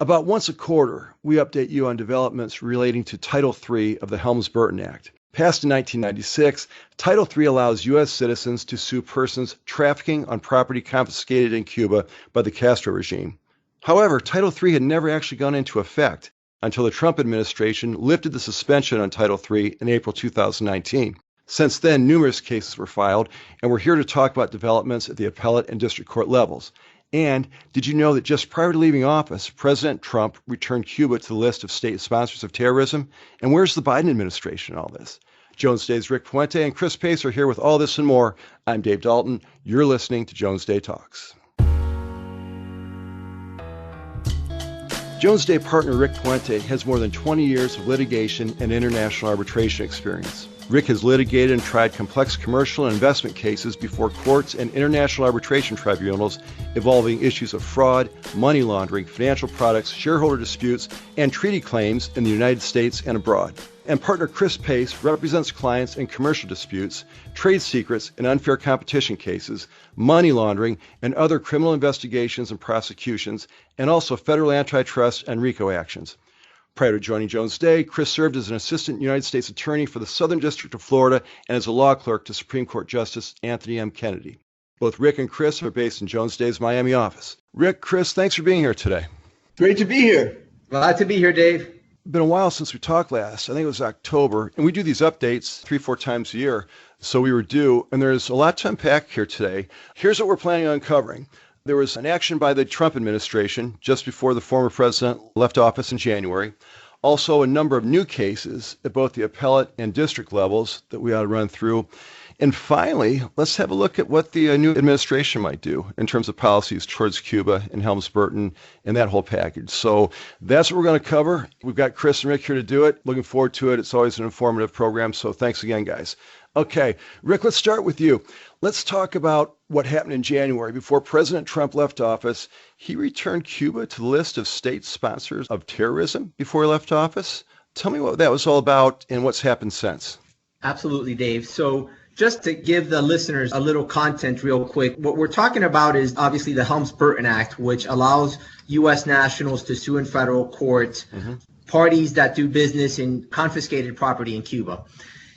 About once a quarter, we update you on developments relating to Title III of the Helms-Burton Act. Passed in 1996, Title III allows U.S. citizens to sue persons trafficking on property confiscated in Cuba by the Castro regime. However, Title III had never actually gone into effect until the Trump administration lifted the suspension on Title III in April 2019. Since then, numerous cases were filed, and we're here to talk about developments at the appellate and district court levels. And did you know that just prior to leaving office, President Trump returned Cuba to the list of state sponsors of terrorism? And where's the Biden administration in all this? Jones Day's Rick Puente and Chris Pace are here with all this and more. I'm Dave Dalton. You're listening to Jones Day Talks. Jones Day partner Rick Puente has more than 20 years of litigation and international arbitration experience. Rick has litigated and tried complex commercial and investment cases before courts and international arbitration tribunals involving issues of fraud, money laundering, financial products, shareholder disputes, and treaty claims in the United States and abroad. And partner Chris Pace represents clients in commercial disputes, trade secrets and unfair competition cases, money laundering, and other criminal investigations and prosecutions, and also federal antitrust and RICO actions. Prior to joining Jones Day, Chris served as an assistant United States attorney for the Southern District of Florida and as a law clerk to Supreme Court Justice Anthony M. Kennedy. Both Rick and Chris are based in Jones Day's Miami office. Rick, Chris, thanks for being here today. Great to be here. Glad to be here, Dave. Been a while since we talked last. I think it was October, and we do these updates 3-4 times a year, so we were due, and there's a lot to unpack here today. Here's what we're planning on covering. There was an action by the Trump administration just before the former president left office in January. Also, a number of new cases at both the appellate and district levels that we ought to run through. And finally, let's have a look at what the new administration might do in terms of policies towards Cuba and Helms-Burton and that whole package. So that's what we're going to cover. We've got Chris and Rick here to do it. Looking forward to it. It's always an informative program. So thanks again, guys. Okay, Rick, let's start with you. Let's talk about what happened in January. Before President Trump left office, he returned Cuba to the list of state sponsors of terrorism before he left office. Tell me what that was all about and what's happened since. Absolutely, Dave. So just to give the listeners a little content real quick, what we're talking about is obviously the Helms-Burton Act, which allows U.S. nationals to sue in federal court parties that do business in confiscated property in Cuba.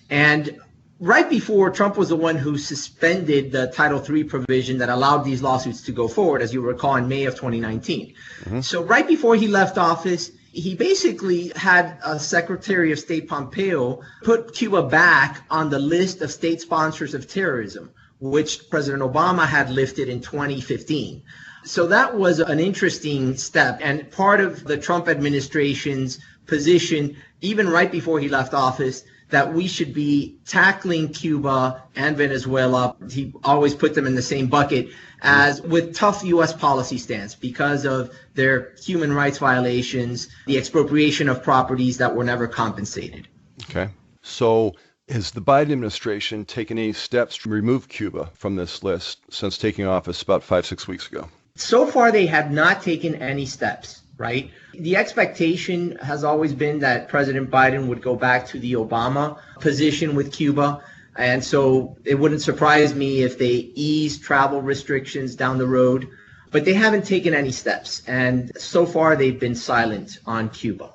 And right before, Trump was the one who suspended the Title III provision that allowed these lawsuits to go forward, as you recall, in May of 2019. So right before he left office, he basically had Secretary of State Pompeo put Cuba back on the list of state sponsors of terrorism, which President Obama had lifted in 2015. So that was an interesting step and part of the Trump administration's position, even right before he left office, that we should be tackling Cuba and Venezuela. He always put them in the same bucket as with tough U.S. policy stance because of their human rights violations, the expropriation of properties that were never compensated. Okay. So has the Biden administration taken any steps to remove Cuba from this list since taking office about 5-6 weeks ago? So far, they have not taken any steps, right? The expectation has always been that President Biden would go back to the Obama position with Cuba. And so it wouldn't surprise me if they ease travel restrictions down the road, but they haven't taken any steps. And so far, they've been silent on Cuba.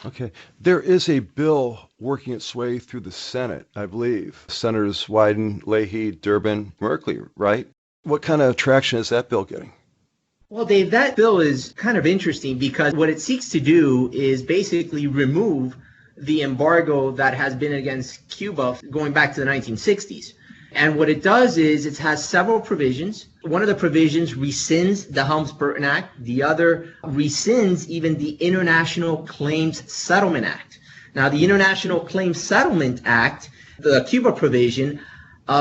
Okay. There is a bill working its way through the Senate, I believe. Senators Wyden, Leahy, Durbin, Merkley, right? What kind of traction is that bill getting? Well, Dave, that bill is kind of interesting because what it seeks to do is basically remove the embargo that has been against Cuba going back to the 1960s. And what it does is it has several provisions. One of the provisions rescinds the Helms-Burton Act. The other rescinds even the International Claims Settlement Act. Now, the International Claims Settlement Act, the Cuba provision,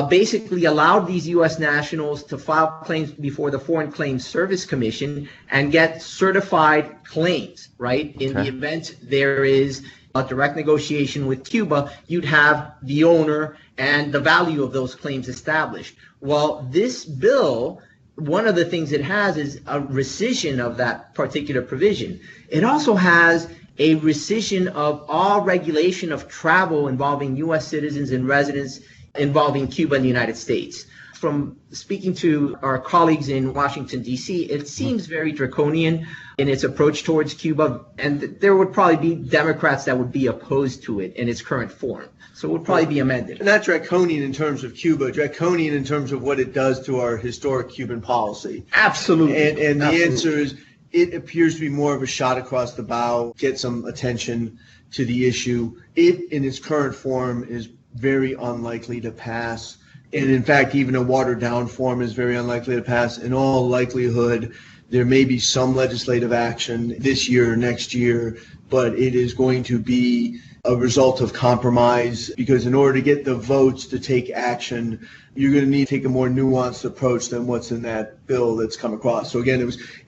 basically allowed these U.S. nationals to file claims before the Foreign Claims Service Commission and get certified claims, right? In the event there is a direct negotiation with Cuba, you'd have the owner and the value of those claims established. Well, this bill, one of the things it has is a rescission of that particular provision. It also has a rescission of all regulation of travel involving U.S. citizens and residents involving Cuba and the United States. from speaking to our colleagues in Washington, D.C., it seems very draconian in its approach towards Cuba, and there would probably be Democrats that would be opposed to it in its current form. So it would probably be amended. Not draconian in terms of Cuba, draconian in terms of what it does to our historic Cuban policy. Absolutely. And the answer is, it appears to be more of a shot across the bow, get some attention to the issue. It, in its current form, is very unlikely to pass. And in fact, even a watered down form is very unlikely to pass. In all likelihood, there may be some legislative action this year or next year, but it is going to be a result of compromise, because in order to get the votes to take action, you're going to need to take a more nuanced approach than what's in that bill that's come across. So again,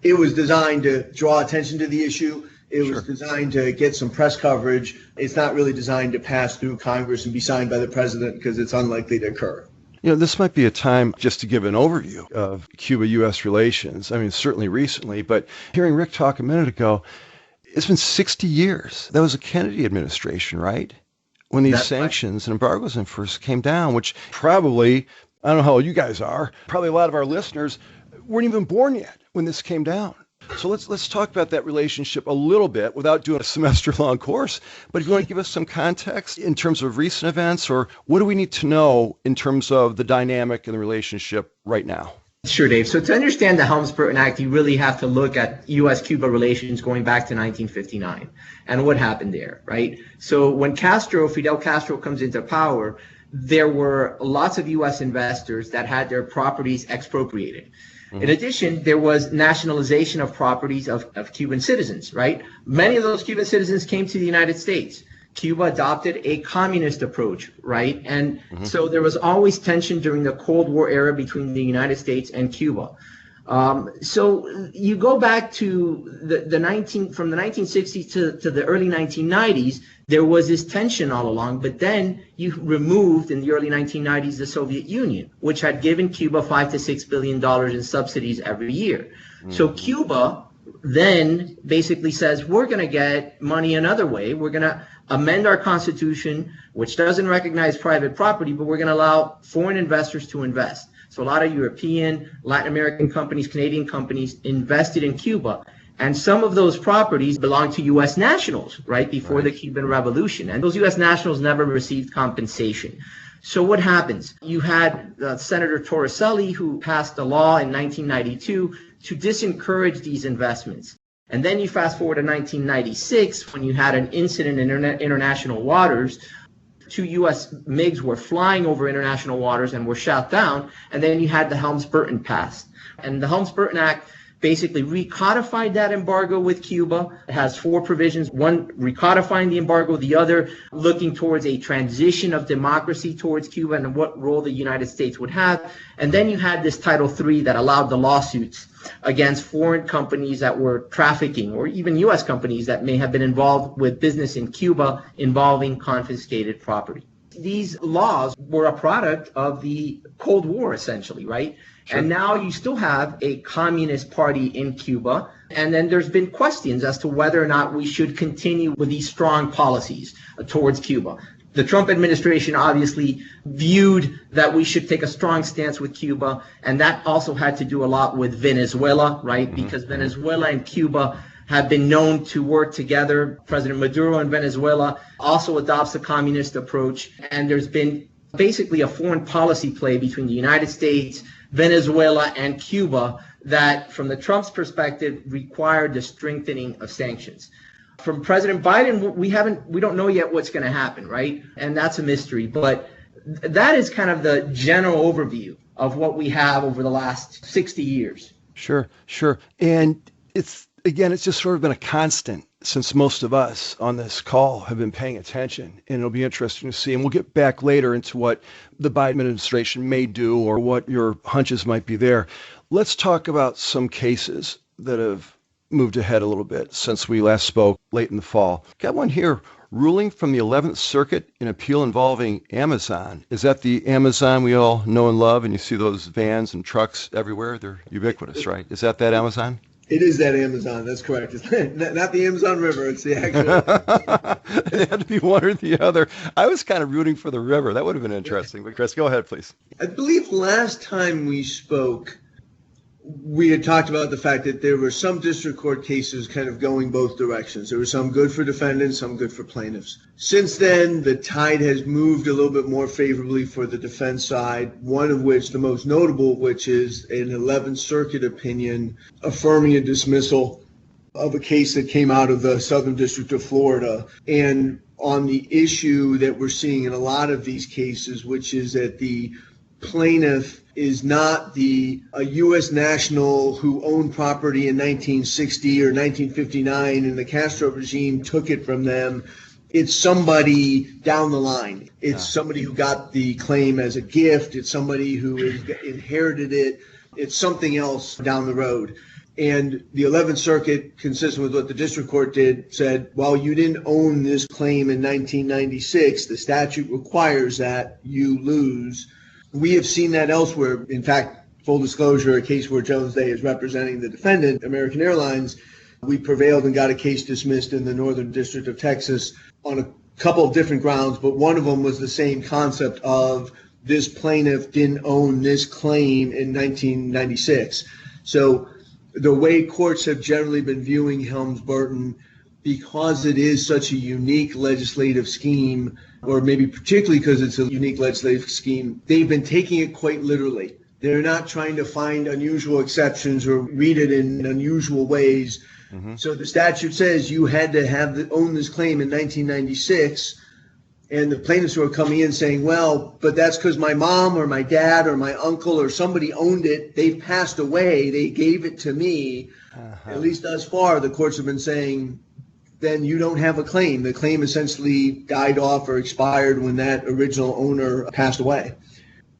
it was designed to draw attention to the issue. It was designed to get some press coverage. It's not really designed to pass through Congress and be signed by the president, because it's unlikely to occur. This might be a time just to give an overview of Cuba-U.S. relations. I mean, certainly recently, but hearing Rick talk a minute ago, it's been 60 years. That was the Kennedy administration, right? When these sanctions and embargoes first came down, which probably, I don't know how old you guys are, probably a lot of our listeners weren't even born yet when this came down. So let's talk about that relationship a little bit without doing a semester-long course. But if you want to give us some context in terms of recent events, or what do we need to know in terms of the dynamic and the relationship right now? Sure, Dave. So to understand the Helms-Burton Act, you really have to look at U.S.-Cuba relations going back to 1959 and what happened there, right? So when Fidel Castro comes into power, there were lots of U.S. investors that had their properties expropriated. In addition, there was nationalization of properties of Cuban citizens, right? Many of those Cuban citizens came to the United States. Cuba adopted a communist approach, right? And so there was always tension during the Cold War era between the United States and Cuba. So you go back to from the 1960s to the early 1990s, there was this tension all along, but then you removed in the early 1990s the Soviet Union, which had given Cuba $5 to $6 billion in subsidies every year. So Cuba then basically says, we're going to get money another way. We're going to amend our constitution, which doesn't recognize private property, but we're going to allow foreign investors to invest. So a lot of European, Latin American companies, Canadian companies invested in Cuba. And some of those properties belonged to U.S. nationals, right, before the Cuban Revolution. And those U.S. nationals never received compensation. So what happens? You had Senator Torricelli, who passed a law in 1992 to disencourage these investments. And then you fast forward to 1996, when you had an incident in international waters. 2 U.S. MiGs were flying over international waters and were shot down. And then you had the Helms-Burton passed. And the Helms-Burton Act basically recodified that embargo with Cuba. It has 4 provisions, one recodifying the embargo, the other looking towards a transition of democracy towards Cuba and what role the United States would have. And then you had this Title III that allowed the lawsuits against foreign companies that were trafficking, or even U.S. companies that may have been involved with business in Cuba involving confiscated property. These laws were a product of the Cold War, essentially, right? Sure. And now you still have a communist party in Cuba. And then there's been questions as to whether or not we should continue with these strong policies towards Cuba. The Trump administration obviously viewed that we should take a strong stance with Cuba. And that also had to do a lot with Venezuela, right? Because Venezuela and Cuba have been known to work together. President Maduro in Venezuela also adopts a communist approach. And there's been basically a foreign policy play between the United States, Venezuela, and Cuba that, from the Trump's perspective, required the strengthening of sanctions. From President Biden, we don't know yet what's going to happen, right? And that's a mystery. But that is kind of the general overview of what we have over the last 60 years. Sure. And it's just sort of been a constant since most of us on this call have been paying attention, and it'll be interesting to see. And we'll get back later into what the Biden administration may do or what your hunches might be there. Let's talk about some cases that have moved ahead a little bit since we last spoke late in the fall. Got one here, ruling from the 11th Circuit in appeal involving Amazon. Is that the Amazon we all know and love, and you see those vans and trucks everywhere? They're ubiquitous, right? Is that Amazon? It is that Amazon. That's correct. It's not the Amazon River. It's the actual. It had to be one or the other. I was kind of rooting for the river. That would have been interesting. But Chris, go ahead, please. I believe last time we spoke, we had talked about the fact that there were some district court cases kind of going both directions. There were some good for defendants, some good for plaintiffs. Since then, the tide has moved a little bit more favorably for the defense side, one of which, the most notable, which is an 11th Circuit opinion affirming a dismissal of a case that came out of the Southern District of Florida. And on the issue that we're seeing in a lot of these cases, which is that the plaintiff is not a U.S. national who owned property in 1960 or 1959 and the Castro regime took it from them. It's somebody down the line. It's somebody who got the claim as a gift. It's somebody who inherited it. It's something else down the road. And the 11th Circuit, consistent with what the district court did, said, well, you didn't own this claim in 1996. The statute requires that you lose. We have seen that elsewhere. In fact, full disclosure, a case where Jones Day is representing the defendant, American Airlines, we prevailed and got a case dismissed in the Northern District of Texas on a couple of different grounds, but one of them was the same concept of this plaintiff didn't own this claim in 1996. So the way courts have generally been viewing Helms-Burton, because it is such a unique legislative scheme, or maybe particularly because it's a unique legislative scheme, they've been taking it quite literally. They're not trying to find unusual exceptions or read it in unusual ways. Mm-hmm. So the statute says you had to own this claim in 1996, and the plaintiffs who are coming in saying, well, but that's because my mom or my dad or my uncle or somebody owned it. They've passed away. They gave it to me. Uh-huh. At least thus far, the courts have been saying, then you don't have a claim. The claim essentially died off or expired when that original owner passed away.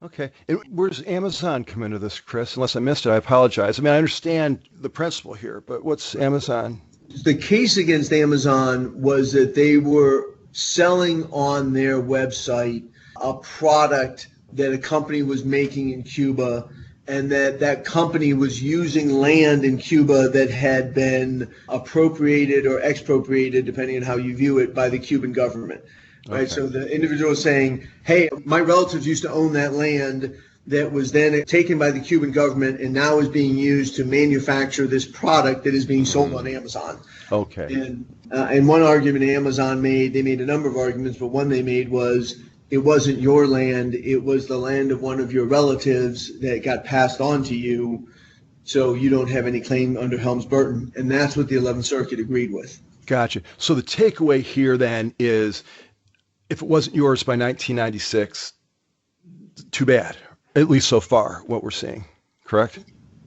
Okay. And where does Amazon come into this, Chris? Unless I missed it, I apologize. I mean, I understand the principle here, but what's Amazon? The case against Amazon was that they were selling on their website a product that a company was making in Cuba, and that company was using land in Cuba that had been appropriated or expropriated, depending on how you view it, by the Cuban government. Right. Okay. So the individual is saying, hey, my relatives used to own that land that was then taken by the Cuban government and now is being used to manufacture this product that is being sold on Amazon. Okay. And one argument Amazon made, they made a number of arguments, but one they made was it wasn't your land, it was the land of one of your relatives that got passed on to you, so you don't have any claim under Helms-Burton. And that's what the 11th Circuit agreed with. Gotcha. So the takeaway here then is, if it wasn't yours by 1996, too bad, at least so far, what we're seeing, correct?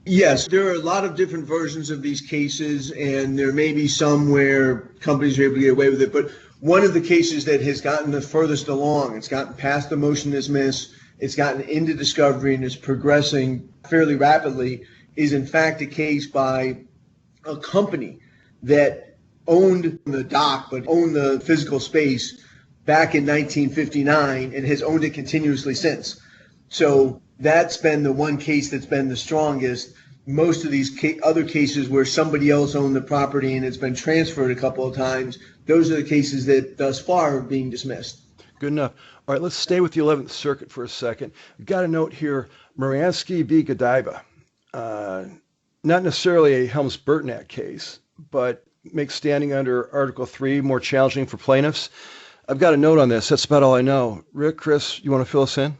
Yes, there are a lot of different versions of these cases, and there may be some where companies are able to get away with it. But one of the cases that has gotten the furthest along, it's gotten past the motion to dismiss, it's gotten into discovery, and is progressing fairly rapidly, is in fact a case by a company that owned the dock, but owned the physical space back in 1959 and has owned it continuously since. So that's been the one case that's been the strongest. Most of these other cases where somebody else owned the property and it's been transferred a couple of times, those are the cases that thus far are being dismissed. Good enough. All right, let's stay with the 11th Circuit for a second. We've got a note here, Moransky v. Godiva. Not necessarily a Helms-Burton Act case, but makes standing under Article 3 more challenging for plaintiffs. I've got a note on this. That's about all I know. Rick, Chris, you want to fill us in?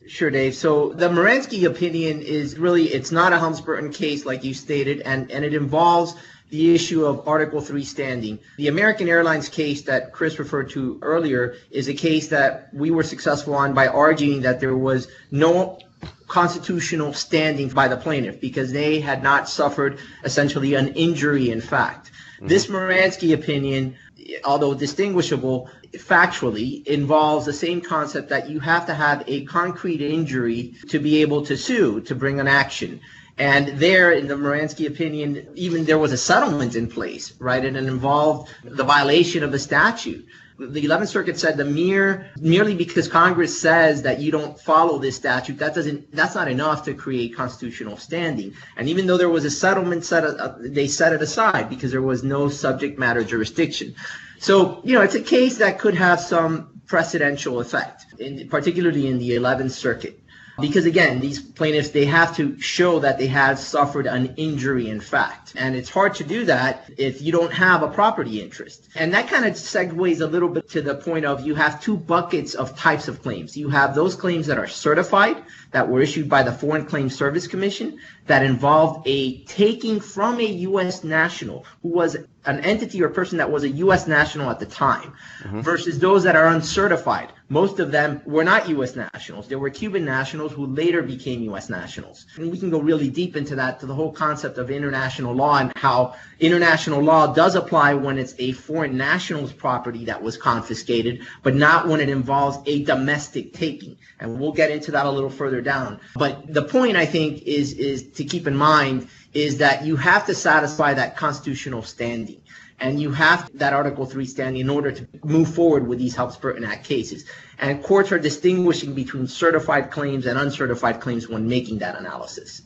Sure, Dave. So the Moransky opinion is really, it's not a Helms-Burton case like you stated, and it involves the issue of Article 3 standing. The American Airlines case that Chris referred to earlier is a case that we were successful on by arguing that there was no constitutional standing by the plaintiff because they had not suffered essentially an injury in fact. Mm-hmm. This Moransky opinion, although distinguishable factually, involves the same concept that you have to have a concrete injury to be able to sue, to bring an action. And there, in the Moransky opinion, even there was a settlement in place, right? And it involved the violation of the statute. The 11th Circuit said merely because Congress says that you don't follow this statute, that's not enough to create constitutional standing. And even though there was a settlement they set it aside because there was no subject matter jurisdiction. So, it's a case that could have some precedential effect, particularly in the 11th Circuit. Because again, these plaintiffs, they have to show that they have suffered an injury in fact. And it's hard to do that if you don't have a property interest. And that kind of segues a little bit to the point of you have two buckets of types of claims. You have those claims that are certified, that were issued by the Foreign Claims Service Commission, that involved a taking from a U.S. national who was an entity or person that was a U.S. national at the time, versus those that are uncertified. Most of them were not U.S. nationals. They were Cuban nationals who later became U.S. nationals. And we can go really deep into that, to the whole concept of international law and how international law does apply when it's a foreign national's property that was confiscated, but not when it involves a domestic taking. And we'll get into that a little further down. But the point, I think, is to keep in mind is that you have to satisfy that constitutional standing. And you have that Article 3 standing in order to move forward with these Helms-Burton Act cases. And courts are distinguishing between certified claims and uncertified claims when making that analysis.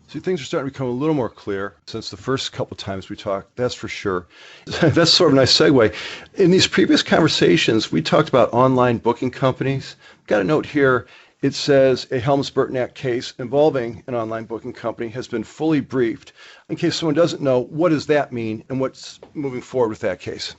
See, things are starting to become a little more clear since the first couple times we talked, that's for sure. That's sort of a nice segue. In these previous conversations, we talked about online booking companies. Got a note here. It says a Helms-Burton Act case involving an online booking company has been fully briefed. In case someone doesn't know, what does that mean and what's moving forward with that case?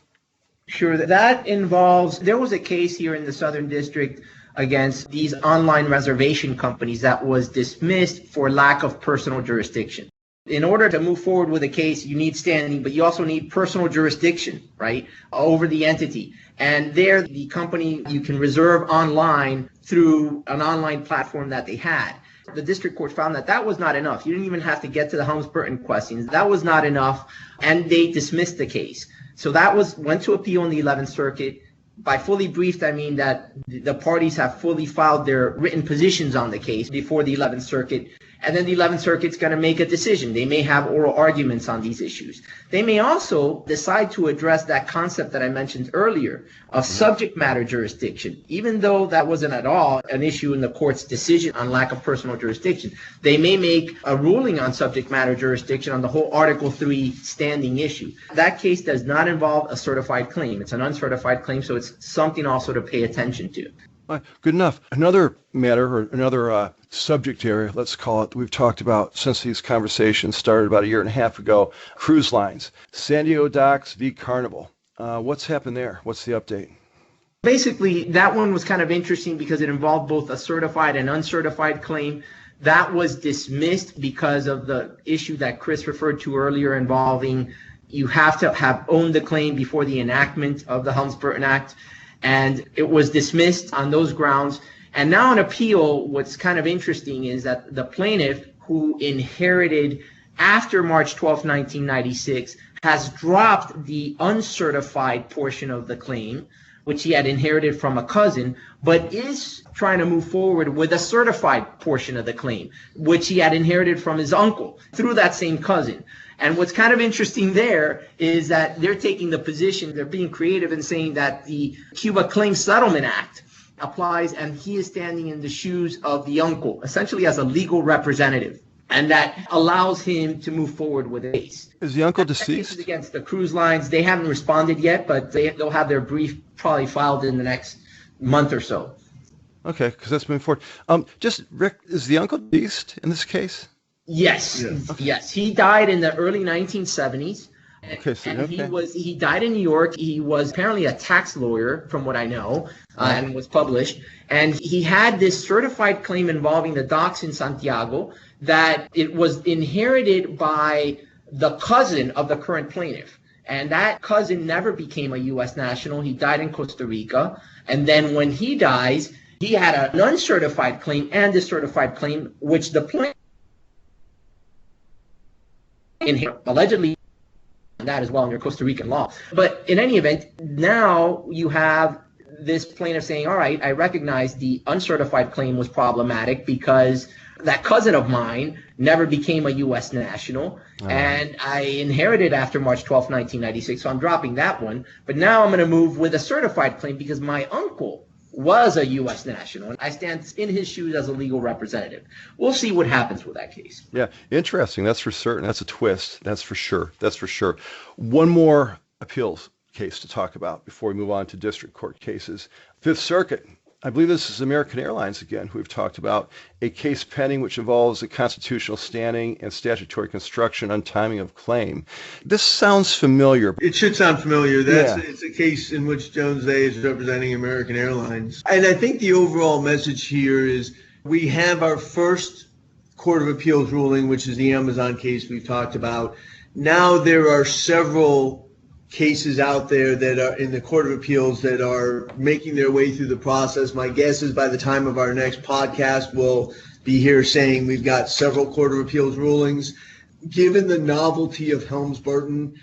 Sure. That involves, there was a case here in the Southern District against these online reservation companies that was dismissed for lack of personal jurisdiction. In order to move forward with a case, you need standing, but you also need personal jurisdiction, right, over the entity. And there, the company, you can reserve online through an online platform that they had. The district court found that that was not enough. You didn't even have to get to the Helms-Burton questions. That was not enough, and they dismissed the case. So that went to appeal in the 11th Circuit. By fully briefed, I mean that the parties have fully filed their written positions on the case before the 11th Circuit. And then the 11th Circuit's going to make a decision. They may have oral arguments on these issues. They may also decide to address that concept that I mentioned earlier of subject matter jurisdiction. Even though that wasn't at all an issue in the court's decision on lack of personal jurisdiction, they may make a ruling on subject matter jurisdiction on the whole Article 3 standing issue. That case does not involve a certified claim. It's an uncertified claim, so it's something also to pay attention to. Good enough. Another matter, or another subject area, let's call it, we've talked about since these conversations started about a year and a half ago, cruise lines. San Diego Docks v. Carnival. What's happened there? What's the update? Basically, that one was kind of interesting because it involved both a certified and uncertified claim. That was dismissed because of the issue that Chris referred to earlier involving you have to have owned the claim before the enactment of the Helms-Burton Act. And it was dismissed on those grounds. And now on appeal, what's kind of interesting is that the plaintiff, who inherited after March 12, 1996, has dropped the uncertified portion of the claim, which he had inherited from a cousin, but is trying to move forward with a certified portion of the claim, which he had inherited from his uncle through that same cousin. And what's kind of interesting there is that they're taking the position, they're being creative in saying that the Cuba Claims Settlement Act applies and he is standing in the shoes of the uncle, essentially as a legal representative. And that allows him to move forward with a case. Is the uncle deceased? That is against the cruise lines. They haven't responded yet, but they'll have their brief probably filed in the next month or so. Okay, because that's moving forward. Just, Rick, is the uncle deceased in this case? Yes. Okay. Yes. He died in the early 1970s. Okay, so, and he died in New York. He was apparently a tax lawyer, from what I know, and was published. And he had this certified claim involving the docks in Santiago that it was inherited by the cousin of the current plaintiff. And that cousin never became a U.S. national. He died in Costa Rica. And then when he dies, he had an uncertified claim and a certified claim, which the plaintiff allegedly that as well under Costa Rican law. But in any event, now you have this plaintiff saying, all right, I recognize the uncertified claim was problematic because That cousin of mine never became a U.S. national, and I inherited after March 12, 1996, so I'm dropping that one. But now I'm going to move with a certified claim because my uncle was a U.S. national, and I stand in his shoes as a legal representative. We'll see what happens with that case. Yeah, interesting. That's for certain. That's a twist. That's for sure. That's for sure. One more appeals case to talk about before we move on to district court cases. Fifth Circuit. I believe this is American Airlines again, who we've talked about, a case pending which involves a constitutional standing and statutory construction on timing of claim. This sounds familiar. It should sound familiar. It's a case in which Jones Day is representing American Airlines. And I think the overall message here is we have our first Court of Appeals ruling, which is the Amazon case we've talked about. Now there are several cases out there that are in the Court of Appeals that are making their way through the process. My guess is by the time of our next podcast, we'll be here saying we've got several Court of Appeals rulings. Given the novelty of Helms-Burton,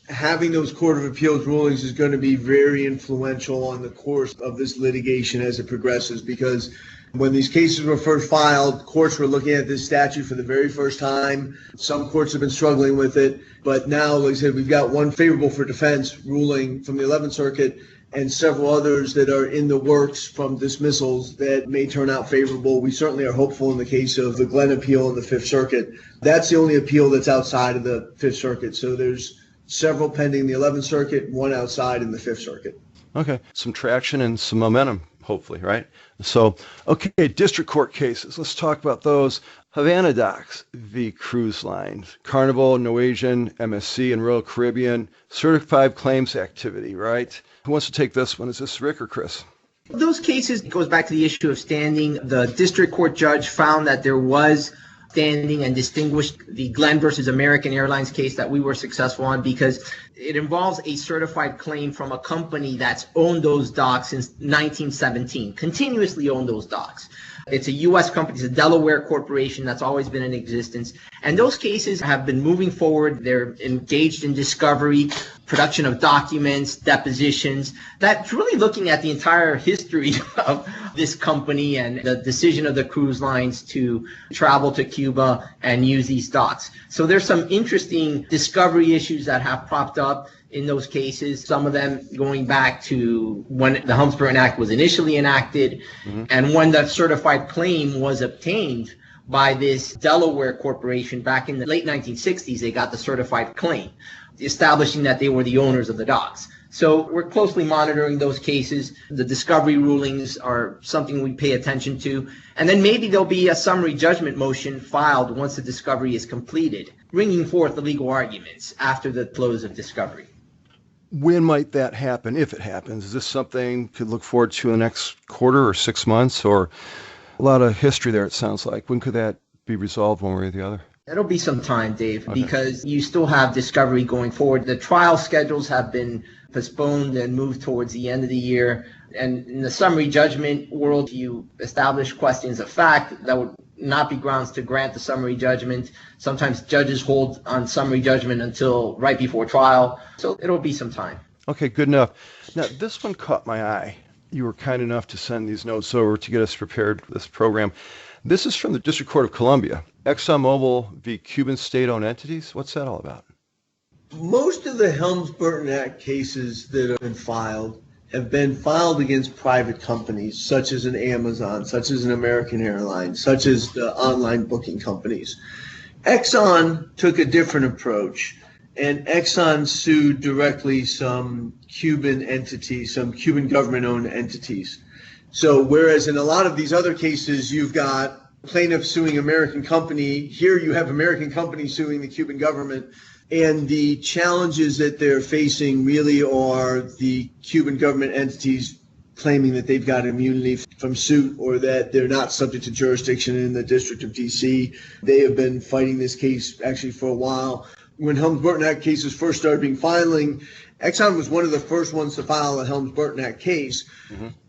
having those Court of Appeals rulings is going to be very influential on the course of this litigation as it progresses, because when these cases were first filed, courts were looking at this statute for the very first time. Some courts have been struggling with it, but now, like I said, we've got one favorable for defense ruling from the 11th Circuit and several others that are in the works from dismissals that may turn out favorable. We certainly are hopeful in the case of the Glenn appeal in the 5th Circuit. That's the only appeal that's outside of the 5th Circuit. So there's several pending in the 11th Circuit, one outside in the 5th Circuit. Okay, some traction and some momentum, hopefully, right? So, okay, district court cases. Let's talk about those. Havana Docks v. Cruise Lines, Carnival, Norwegian, MSC, and Royal Caribbean, certified claims activity, right? Who wants to take this one? Is this Rick or Chris? Those cases, it goes back to the issue of standing. The district court judge found that there was standing and distinguished the Glenn versus American Airlines case that we were successful on because it involves a certified claim from a company that's owned those docks since 1917, continuously owned those docks. It's a U.S. company. It's a Delaware corporation that's always been in existence. And those cases have been moving forward. They're engaged in discovery, production of documents, depositions. That's really looking at the entire history of this company and the decision of the cruise lines to travel to Cuba and use these docks. So there's some interesting discovery issues that have propped up in those cases, some of them going back to when the Helms-Burton Act was initially enacted and when the certified claim was obtained by this Delaware corporation back in the late 1960s. They got the certified claim, establishing that they were the owners of the docks. So we're closely monitoring those cases. The discovery rulings are something we pay attention to. And then maybe there'll be a summary judgment motion filed once the discovery is completed, bringing forth the legal arguments after the close of discovery. When might that happen, if it happens? Is this something you could look forward to in the next quarter or 6 months, or a lot of history there, it sounds like? When could that be resolved one way or the other? It'll be some time, Dave, Okay. because you still have discovery going forward. The trial schedules have been postponed and moved towards the end of the year. And in the summary judgment world, you establish questions of fact that would not be grounds to grant the summary judgment. Sometimes judges hold on summary judgment until right before trial. So it'll be some time. Okay, good enough. Now, this one caught my eye. You were kind enough to send these notes over to get us prepared for this program. This is from the District Court of Columbia. ExxonMobil v. Cuban state-owned entities. What's that all about? Most of the Helms-Burton Act cases that have been filed against private companies, such as an Amazon, such as an American Airlines, such as the online booking companies. Exxon took a different approach, and Exxon sued directly some Cuban entities, some Cuban government-owned entities. So whereas in a lot of these other cases, you've got plaintiffs suing American company, here you have American company suing the Cuban government. And the challenges that they're facing really are the Cuban government entities claiming that they've got immunity from suit or that they're not subject to jurisdiction in the District of D.C. They have been fighting this case actually for a while. When Helms-Burton Act cases first started being filing, Exxon was one of the first ones to file a Helms-Burton Act case.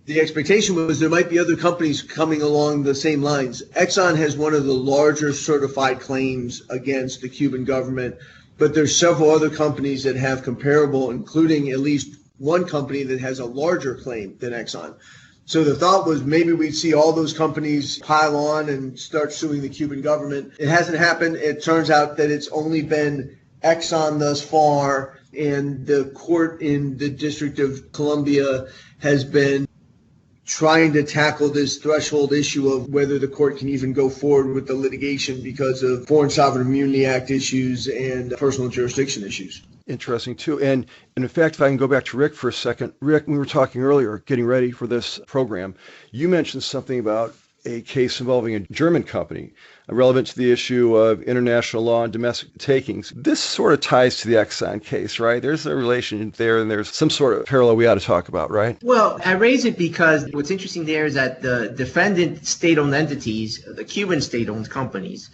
The expectation was there might be other companies coming along the same lines. Exxon has one of the larger certified claims against the Cuban government, but there's several other companies that have comparable, including at least one company that has a larger claim than Exxon. So the thought was maybe we'd see all those companies pile on and start suing the Cuban government. It hasn't happened. It turns out that it's only been Exxon thus far, and the court in the District of Columbia has been trying to tackle this threshold issue of whether the court can even go forward with the litigation because of Foreign Sovereign Immunity Act issues and personal jurisdiction issues. Interesting, too. And in fact, if I can go back to Rick for a second. Rick, we were talking earlier, getting ready for this program. You mentioned something about a case involving a German company relevant to the issue of international law and domestic takings. This sort of ties to the Exxon case, right? There's a relation there, and there's some sort of parallel we ought to talk about, right? Well, I raise it because what's interesting there is that the defendant state-owned entities, the Cuban state-owned companies,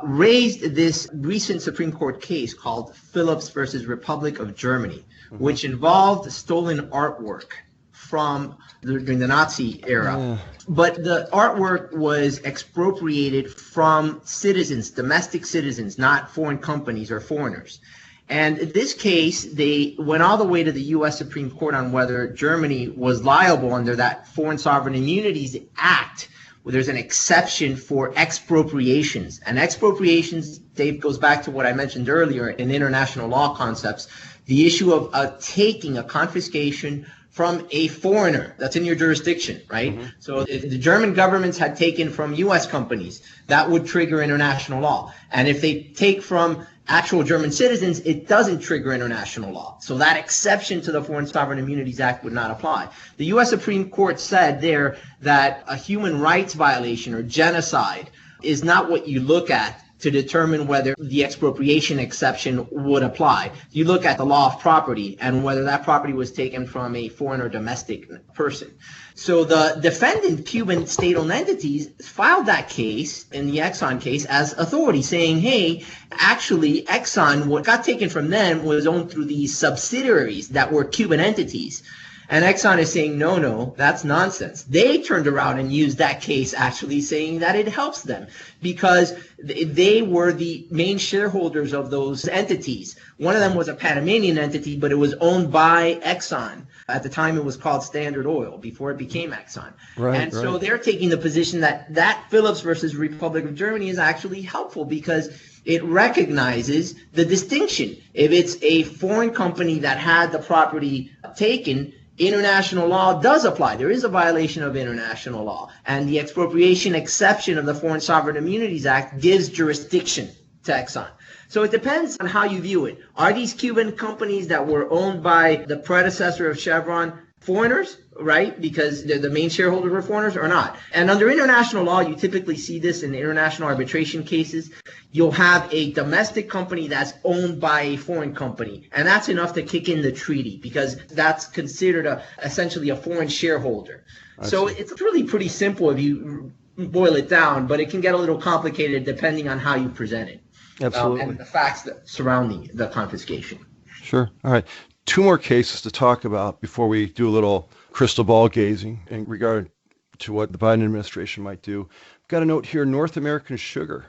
raised this recent Supreme Court case called Phillips versus Republic of Germany, which involved stolen artwork from during the Nazi era. Yeah. But the artwork was expropriated from citizens, domestic citizens, not foreign companies or foreigners. And in this case, they went all the way to the U.S. Supreme Court on whether Germany was liable under that Foreign Sovereign Immunities Act, where there's an exception for expropriations. And expropriations, Dave, goes back to what I mentioned earlier in international law concepts, the issue of taking a confiscation from a foreigner that's in your jurisdiction, right? Mm-hmm. So if the German governments had taken from U.S. companies, that would trigger international law. And if they take from actual German citizens, it doesn't trigger international law. So that exception to the Foreign Sovereign Immunities Act would not apply. The U.S. Supreme Court said there that a human rights violation or genocide is not what you look at to determine whether the expropriation exception would apply. You look at the law of property and whether that property was taken from a foreign or domestic person. So the defendant Cuban state-owned entities filed that case in the Exxon case as authority, saying, hey, actually Exxon, what got taken from them was owned through these subsidiaries that were Cuban entities. And Exxon is saying, no, that's nonsense. They turned around and used that case actually saying that it helps them because they were the main shareholders of those entities. One of them was a Panamanian entity, but it was owned by Exxon. At the time, it was called Standard Oil before it became Exxon. Right. So they're taking the position that Phillips versus Republic of Germany is actually helpful because it recognizes the distinction. If it's a foreign company that had the property taken, international law does apply. There is a violation of international law. And the expropriation exception of the Foreign Sovereign Immunities Act gives jurisdiction to Exxon. So it depends on how you view it. Are these Cuban companies that were owned by the predecessor of Chevron foreigners, right? Because they're the main shareholders were foreigners or not? And under international law, you typically see this in international arbitration cases. You'll have a domestic company that's owned by a foreign company. And that's enough to kick in the treaty because that's considered essentially a foreign shareholder. So it's really pretty simple if you boil it down, but it can get a little complicated depending on how you present it. Absolutely. And the facts that surrounding the confiscation. Sure. All right. Two more cases to talk about before we do a little crystal ball gazing in regard to what the Biden administration might do. I've got a note here, North American Sugar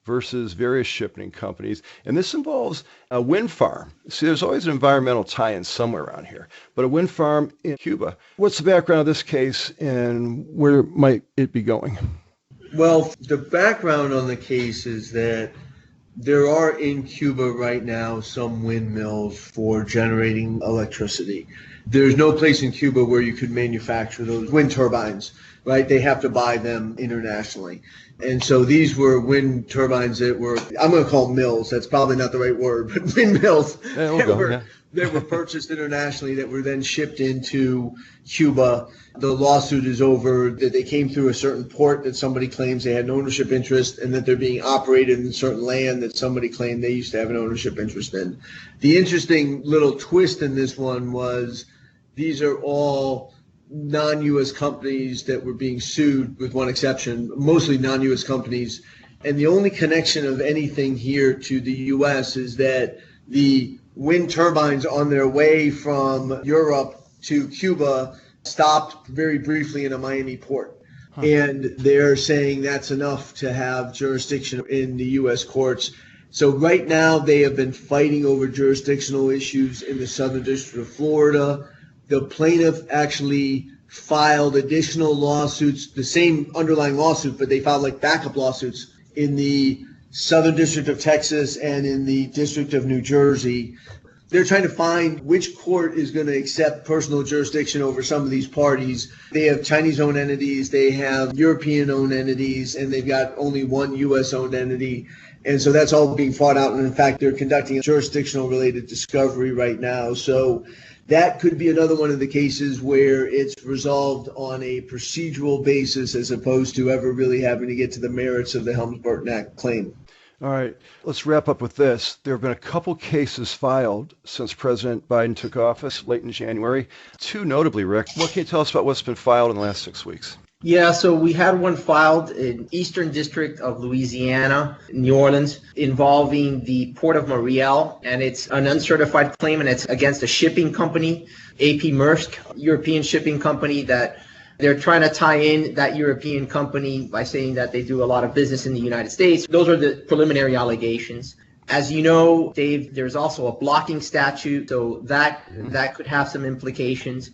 versus various shipping companies. And this involves a wind farm. See, there's always an environmental tie-in somewhere around here, but a wind farm in Cuba. What's the background of this case and where might it be going? Well, the background on the case is that there are in Cuba right now some windmills for generating electricity. There's no place in Cuba where you could manufacture those wind turbines, right? They have to buy them internationally. And so these were wind turbines that were, I'm going to call them mills. That's probably not the right word, but windmills that were purchased internationally that were then shipped into Cuba. The lawsuit is over that they came through a certain port that somebody claims they had an ownership interest and that they're being operated in certain land that somebody claimed they used to have an ownership interest in. The interesting little twist in this one was these are all non-U.S. companies that were being sued, with one exception, mostly non-U.S. companies. And the only connection of anything here to the U.S. is that the wind turbines on their way from Europe to Cuba stopped very briefly in a Miami port. And they're saying that's enough to have jurisdiction in the U.S. courts. So right now they have been fighting over jurisdictional issues in the Southern District of Florida. The plaintiff actually filed additional lawsuits, the same underlying lawsuit, but they filed like backup lawsuits in the Southern District of Texas and in the District of New Jersey. They're trying to find which court is going to accept personal jurisdiction over some of these parties. They have Chinese-owned entities, they have European-owned entities, and they've got only one U.S.-owned entity. And so that's all being fought out. And in fact, they're conducting a jurisdictional-related discovery right now. So that could be another one of the cases where it's resolved on a procedural basis as opposed to ever really having to get to the merits of the Helms-Burton Act claim. All right, let's wrap up with this. There have been a couple cases filed since President Biden took office late in January. Two notably, Rick. What can you tell us about what's been filed in the last 6 weeks? Yeah, so we had one filed in Eastern District of Louisiana, New Orleans, involving the Port of Moriel, and it's an uncertified claim, and it's against a shipping company, AP Maersk, European shipping company, that they're trying to tie in that European company by saying that they do a lot of business in the United States. Those are the preliminary allegations. As you know, Dave, there's also a blocking statute, so that could have some implications.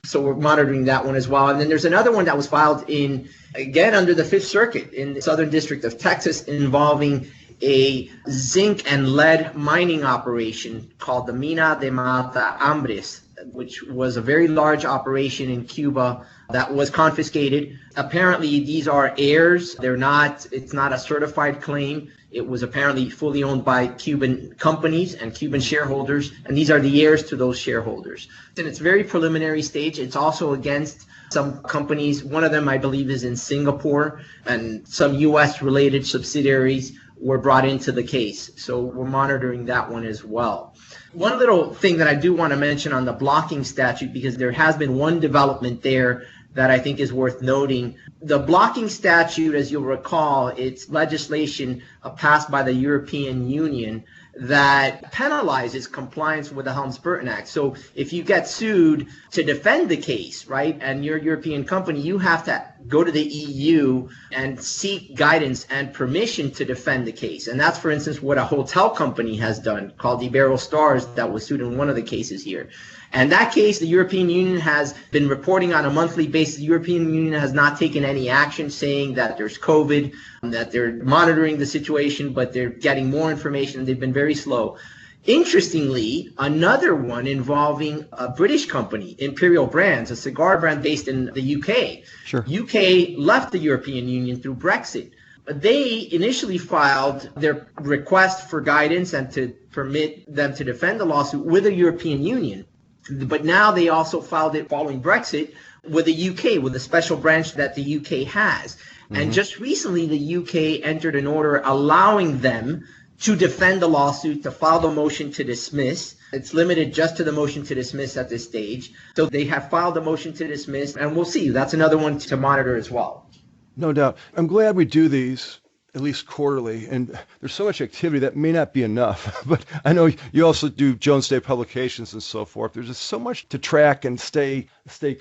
So we're monitoring that one as well. And then there's another one that was filed again under the Fifth Circuit in the Southern District of Texas, involving a zinc and lead mining operation called the Mina de Mata Ambres, which was a very large operation in Cuba that was confiscated. Apparently, these are heirs. It's not a certified claim. It was apparently fully owned by Cuban companies and Cuban shareholders, and these are the heirs to those shareholders. In its very preliminary stage, it's also against some companies. One of them, I believe, is in Singapore, and some U.S.-related subsidiaries were brought into the case. So we're monitoring that one as well. One little thing that I do want to mention on the blocking statute, because there has been one development there that I think is worth noting. The blocking statute, as you'll recall, it's legislation passed by the European Union that penalizes compliance with the Helms-Burton Act. So if you get sued to defend the case, right, and you're a European company, you have to go to the EU and seek guidance and permission to defend the case. And that's, for instance, what a hotel company has done called Ibero Stars that was sued in one of the cases here. And that case, the European Union has been reporting on a monthly basis. The European Union has not taken any action, saying that there's COVID, that they're monitoring the situation, but they're getting more information. They've been very slow. Interestingly, another one involving a British company, Imperial Brands, a cigar brand based in the UK. Sure. UK left the European Union through Brexit. They initially filed their request for guidance and to permit them to defend the lawsuit with the European Union. But now they also filed it following Brexit with the UK, with a special branch that the UK has. Mm-hmm. And just recently, the UK entered an order allowing them to defend the lawsuit, to file the motion to dismiss. It's limited just to the motion to dismiss at this stage. So they have filed a motion to dismiss, and we'll see. That's another one to monitor as well. No doubt. I'm glad we do these at least quarterly, and there's so much activity that may not be enough. But I know you also do Jones Day publications and so forth. There's just so much to track and stay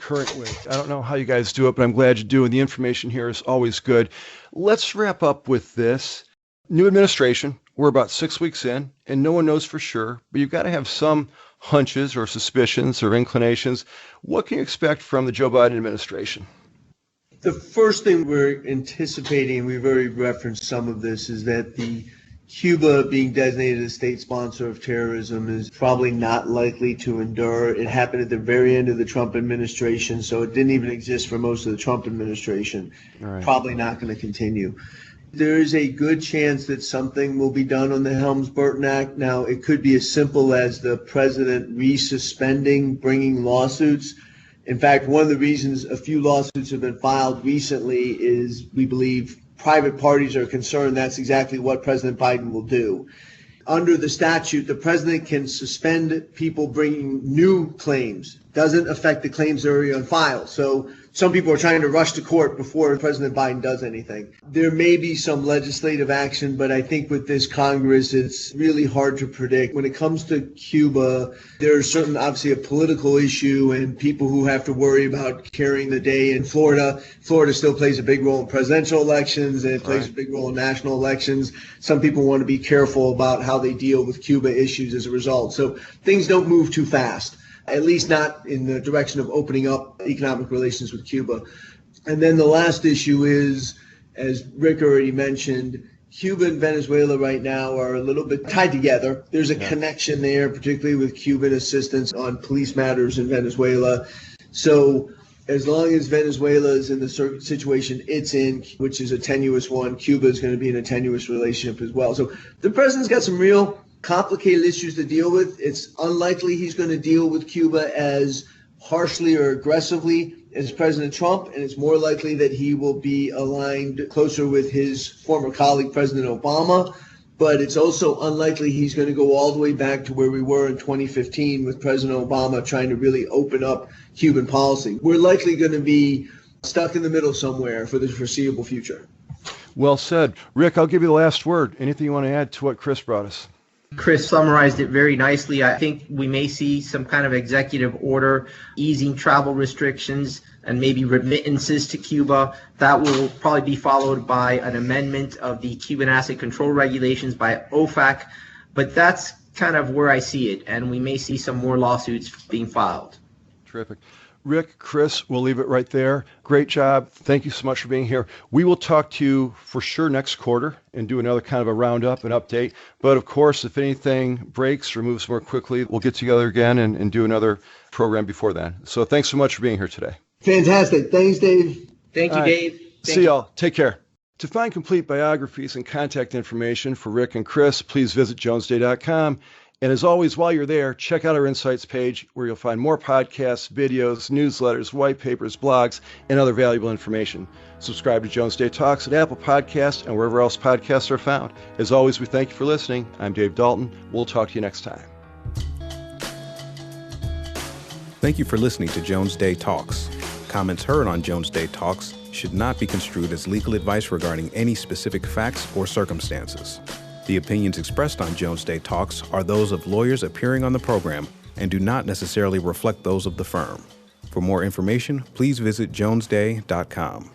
current with. I don't know how you guys do it, but I'm glad you do, and the information here is always good. Let's wrap up with this. New administration. We're about 6 weeks in, and no one knows for sure, but you've got to have some hunches or suspicions or inclinations. What can you expect from the Joe Biden administration? The first thing we're anticipating, we've already referenced some of this, is that the Cuba being designated a state sponsor of terrorism is probably not likely to endure. It happened at the very end of the Trump administration, so it didn't even exist for most of the Trump administration. Right. Probably not going to continue. There is a good chance that something will be done on the Helms-Burton Act. Now, it could be as simple as the president resuspending bringing lawsuits. In fact, one of the reasons a few lawsuits have been filed recently is we believe private parties are concerned that's exactly what President Biden will do. Under the statute, the president can suspend people bringing new claims. Doesn't affect the claims that are already on file. So some people are trying to rush to court before President Biden does anything. There may be some legislative action, but I think with this Congress, it's really hard to predict. When it comes to Cuba, there's obviously a political issue and people who have to worry about carrying the day in Florida. Florida still plays a big role in presidential elections, and it plays a big role in national elections. Some people want to be careful about how they deal with Cuba issues as a result. So things don't move too fast. at least not in the direction of opening up economic relations with Cuba. And then the last issue is, as Rick already mentioned, Cuba and Venezuela right now are a little bit tied together. There's a connection there, particularly with Cuban assistance on police matters in Venezuela. So as long as Venezuela is in the situation it's in, which is a tenuous one, Cuba is going to be in a tenuous relationship as well. So the president's got some real complicated issues to deal with. It's unlikely he's going to deal with Cuba as harshly or aggressively as President Trump, and it's more likely that he will be aligned closer with his former colleague, President Obama. But it's also unlikely he's going to go all the way back to where we were in 2015 with President Obama trying to really open up Cuban policy. We're likely going to be stuck in the middle somewhere for the foreseeable future. Well said. Rick, I'll give you the last word. Anything you want to add to what Chris brought us? Chris summarized it very nicely. I think we may see some kind of executive order easing travel restrictions and maybe remittances to Cuba. That will probably be followed by an amendment of the Cuban asset control regulations by OFAC. But that's kind of where I see it, and we may see some more lawsuits being filed. Terrific. Rick, Chris, we'll leave it right there. Great job. Thank you so much for being here. We will talk to you for sure next quarter and do another kind of a roundup and update. But of course, if anything breaks or moves more quickly, we'll get together again and do another program before then. So thanks so much for being here today. Fantastic. Thanks, Dave. Thank you, Dave. See y'all. Take care. To find complete biographies and contact information for Rick and Chris, please visit jonesday.com. And as always, while you're there, check out our Insights page where you'll find more podcasts, videos, newsletters, white papers, blogs, and other valuable information. Subscribe to Jones Day Talks at Apple Podcasts and wherever else podcasts are found. As always, we thank you for listening. I'm Dave Dalton. We'll talk to you next time. Thank you for listening to Jones Day Talks. Comments heard on Jones Day Talks should not be construed as legal advice regarding any specific facts or circumstances. The opinions expressed on Jones Day Talks are those of lawyers appearing on the program and do not necessarily reflect those of the firm. For more information, please visit jonesday.com.